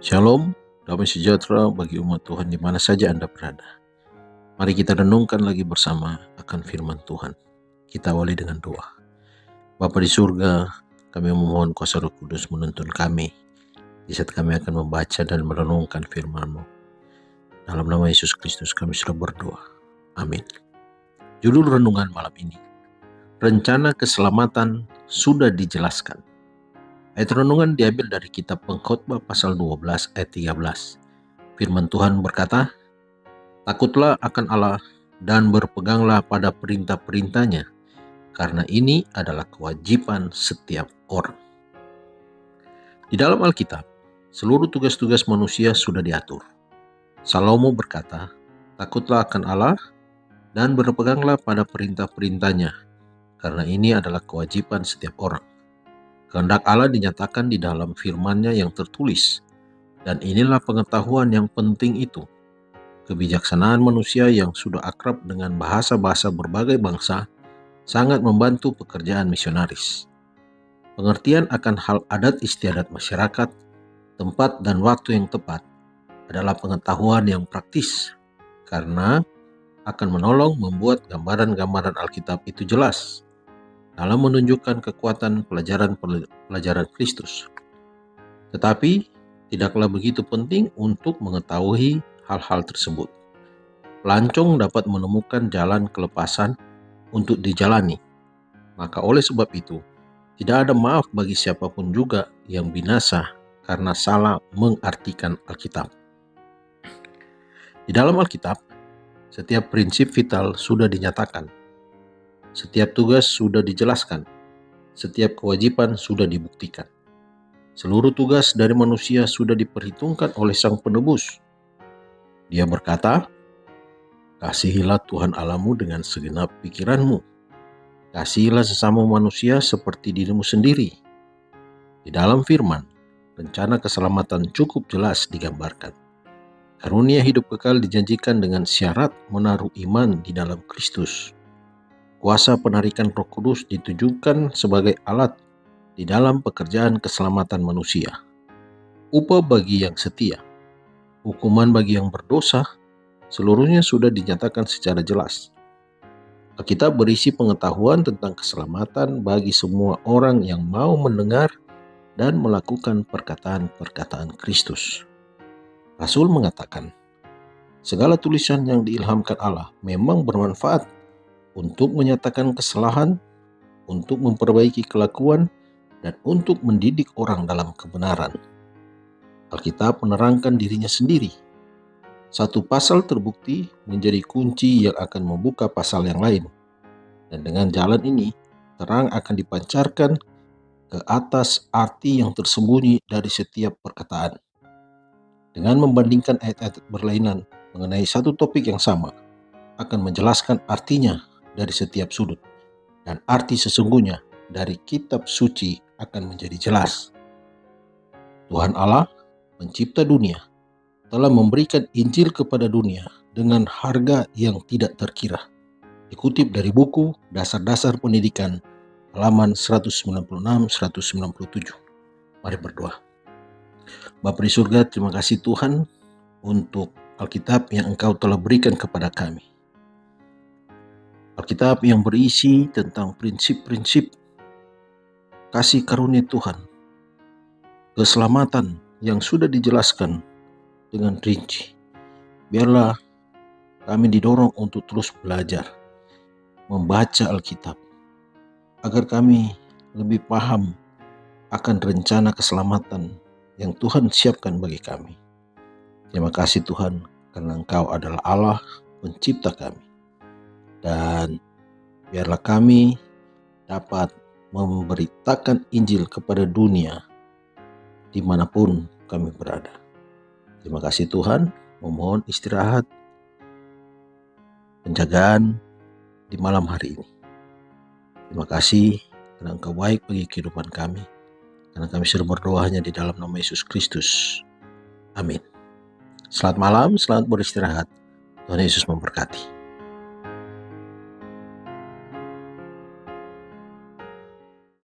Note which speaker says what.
Speaker 1: Shalom, damai sejahtera bagi umat Tuhan di mana saja Anda berada. Mari kita renungkan lagi bersama akan firman Tuhan. Kita awali dengan doa. Bapa di surga, kami memohon kuasa Roh Kudus menuntun kami di saat kami akan membaca dan merenungkan firman-Mu. Dalam nama Yesus Kristus kami sudah berdoa. Amin. Judul renungan malam ini, rencana keselamatan sudah dijelaskan. Ayat renungan diambil dari kitab Pengkhotbah pasal 12 ayat 13. Firman Tuhan berkata, "Takutlah akan Allah dan berpeganglah pada perintah-perintahnya, karena ini adalah kewajiban setiap orang." Di dalam Alkitab, seluruh tugas-tugas manusia sudah diatur. Salomo berkata, "Takutlah akan Allah dan berpeganglah pada perintah-perintahnya, karena ini adalah kewajiban setiap orang." Kehendak Allah dinyatakan di dalam firman-Nya yang tertulis, dan inilah pengetahuan yang penting itu. Kebijaksanaan manusia yang sudah akrab dengan bahasa-bahasa berbagai bangsa sangat membantu pekerjaan misionaris. Pengertian akan hal adat istiadat masyarakat, tempat dan waktu yang tepat adalah pengetahuan yang praktis, karena akan menolong membuat gambaran-gambaran Alkitab itu jelas dalam menunjukkan kekuatan pelajaran Kristus. Tetapi tidaklah begitu penting untuk mengetahui hal-hal tersebut. Pelancong dapat menemukan jalan kelepasan untuk dijalani. Maka oleh sebab itu, tidak ada maaf bagi siapapun juga yang binasa karena salah mengartikan Alkitab. Di dalam Alkitab, setiap prinsip vital sudah dinyatakan. Setiap tugas sudah dijelaskan. Setiap kewajiban sudah dibuktikan. Seluruh tugas dari manusia sudah diperhitungkan oleh Sang Penebus. Dia berkata, "Kasihilah Tuhan Allahmu dengan segenap pikiranmu. Kasihilah sesama manusia seperti dirimu sendiri." Di dalam firman, rencana keselamatan cukup jelas digambarkan. Karunia hidup kekal dijanjikan dengan syarat menaruh iman di dalam Kristus. Kuasa penarikan Roh Kudus ditujukan sebagai alat di dalam pekerjaan keselamatan manusia. Upah bagi yang setia, hukuman bagi yang berdosa, seluruhnya sudah dinyatakan secara jelas. Alkitab berisi pengetahuan tentang keselamatan bagi semua orang yang mau mendengar dan melakukan perkataan-perkataan Kristus. Rasul mengatakan, segala tulisan yang diilhamkan Allah memang bermanfaat untuk menyatakan kesalahan, untuk memperbaiki kelakuan, dan untuk mendidik orang dalam kebenaran. Alkitab menerangkan dirinya sendiri. Satu pasal terbukti menjadi kunci yang akan membuka pasal yang lain. Dan dengan jalan ini, terang akan dipancarkan ke atas arti yang tersembunyi dari setiap perkataan. Dengan membandingkan ayat-ayat berlainan mengenai satu topik yang sama, akan menjelaskan artinya dari setiap sudut. Dan arti sesungguhnya dari kitab suci akan menjadi jelas. Tuhan Allah, pencipta dunia, telah memberikan Injil kepada dunia dengan harga yang tidak terkira. Dikutip dari buku Dasar-Dasar Pendidikan, halaman 196-197. Mari berdoa. Bapa di surga, terima kasih Tuhan untuk Alkitab yang Engkau telah berikan kepada kami. Alkitab yang berisi tentang prinsip-prinsip kasih karunia Tuhan, keselamatan yang sudah dijelaskan dengan rinci. Biarlah kami didorong untuk terus belajar, membaca Alkitab, agar kami lebih paham akan rencana keselamatan yang Tuhan siapkan bagi kami. Terima kasih Tuhan, karena Engkau adalah Allah pencipta kami. Dan biarlah kami dapat memberitakan Injil kepada dunia dimanapun kami berada. Terima kasih Tuhan, memohon istirahat, penjagaan di malam hari ini. Terima kasih karena Engkau baik bagi kehidupan kami. Karena kami sudah berdoa hanya di dalam nama Yesus Kristus. Amin. Selamat malam, selamat beristirahat. Tuhan Yesus memberkati.